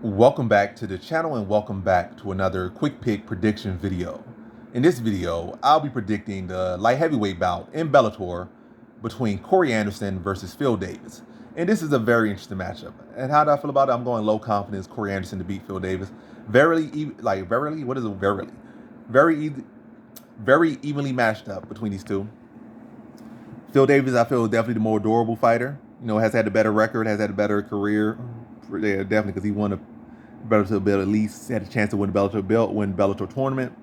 Welcome back to the channel and welcome back to another quick pick prediction video. In this video, I'll be predicting the light heavyweight bout in Bellator between Corey Anderson versus Phil Davis. And this is a very interesting matchup. And how do I feel about it? I'm going low confidence Corey Anderson to beat Phil Davis. Very evenly matched up between these two. Phil Davis, I feel, is definitely the more durable fighter. You know, has had a better record, has had a better career. Yeah, definitely, because he won a Bellator belt, at least had a chance to win the Bellator belt, win Bellator tournament.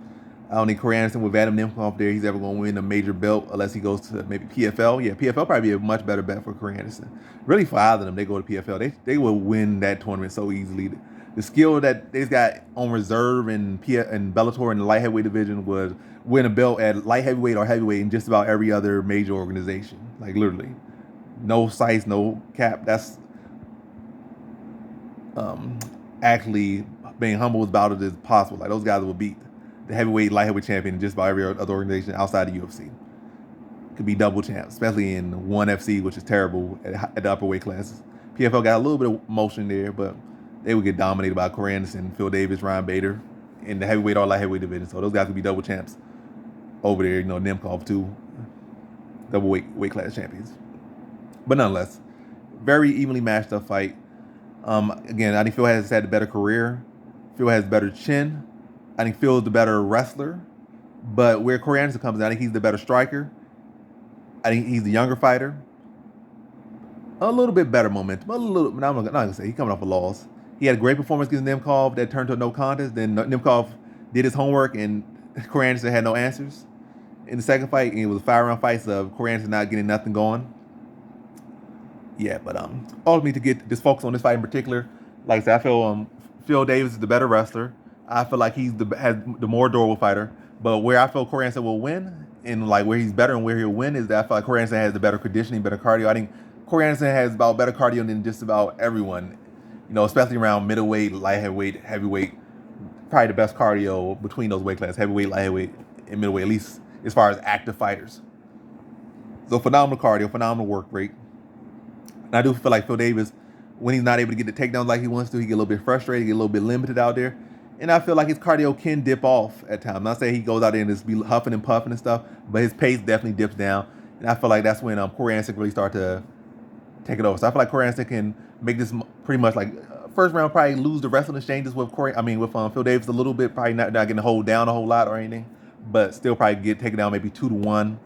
I don't think Corey Anderson with Adam Nemkov there, he's ever going to win a major belt unless he goes to maybe PFL. Yeah, PFL probably be a much better bet for Corey Anderson. Really, for either of them, they go to PFL. They will win that tournament so easily. The skill that they've got on reserve in Bellator in the light heavyweight division would win a belt at light heavyweight or heavyweight in just about every other major organization. Like literally, no size, no cap. That's actually being humble about it is possible. Like those guys will beat the heavyweight, light heavyweight champion in just about every other organization outside the UFC. Could be double champs, especially in ONE FC, which is terrible at the upper weight classes. PFL got a little bit of motion there, but they would get dominated by Corey Anderson, Phil Davis, Ryan Bader in the heavyweight or light heavyweight division. So those guys could be double champs over there. You know, Nemkov too, double weight class champions. But nonetheless, very evenly matched up fight. Again, I think Phil has had a better career. Phil has better chin. I think Phil's the better wrestler. But where Corey Anderson comes in, I think he's the better striker. I think he's the younger fighter. A little bit better momentum. I'm not going to say he's coming off a loss. He had a great performance against Nemkov that turned to a no contest. Then Nemkov did his homework and Corey Anderson had no answers. In the second fight, it was a 5-round fight of Corey Anderson not getting nothing going. Yeah, but ultimately to get just focus on this fight in particular, like I said, I feel Phil Davis is the better wrestler. I feel like has the more durable fighter. But where I feel Corey Anderson will win, and like where he's better and where he'll win, is that I feel like Corey Anderson has the better conditioning, better cardio. I think Corey Anderson has about better cardio than just about everyone. You know, especially around middleweight, light heavyweight, heavyweight. Probably the best cardio between those weight classes, heavyweight, light heavyweight, and middleweight, at least as far as active fighters. So phenomenal cardio, phenomenal work rate. And I do feel like Phil Davis, when he's not able to get the takedowns like he wants to, he get a little bit frustrated, get a little bit limited out there. And I feel like his cardio can dip off at times. I'm not saying he goes out there and just be huffing and puffing and stuff, but his pace definitely dips down. And I feel like that's when Corey Anderson really start to take it over. So I feel like Corey Anderson can make this pretty much like first round, probably lose the wrestling exchanges with Phil Davis a little bit, probably not getting hold down a whole lot or anything, but still probably get taken down maybe 2-1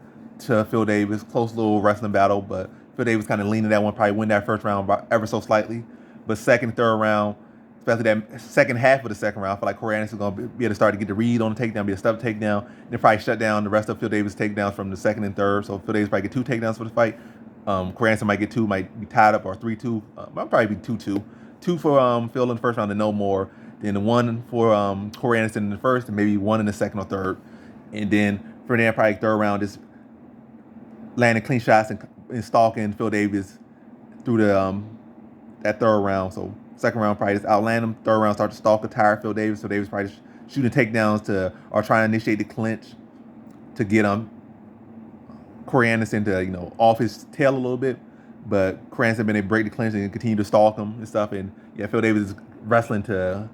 to Phil Davis. Close little wrestling battle, but Phil Davis kind of leaning that one, probably win that first round ever so slightly. But second, third round, especially that second half of the second round, I feel like Corey Anderson is going to be able to start to get the read on the takedown, be a step takedown, and then probably shut down the rest of Phil Davis' takedowns from the second and third. So Phil Davis probably get 2 takedowns for the fight. Corey Anderson might get 2, might be tied up, or 3-2. Might probably be 2-2. 2 for Phil in the first round and no more. Then the 1 for Corey Anderson in the first, and maybe 1 in the second or third. And then for then probably third round, just landing clean shots and stalking Phil Davis through the that third round. So second round probably just outland him. Third round start to stalk a tired Phil Davis. So Davis probably just shooting takedowns or trying to initiate the clinch to get Corey Anderson to off his tail a little bit. But Corey Anderson been able to break the clinch and continue to stalk him and stuff. And yeah, Phil Davis is wrestling to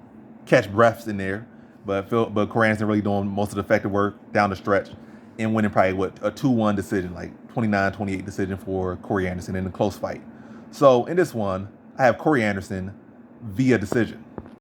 catch breaths in there. But Corey Anderson really doing most of the effective work down the stretch and winning probably a 2-1 decision, like 29-28 decision for Corey Anderson in a close fight. So in this one, I have Corey Anderson via decision.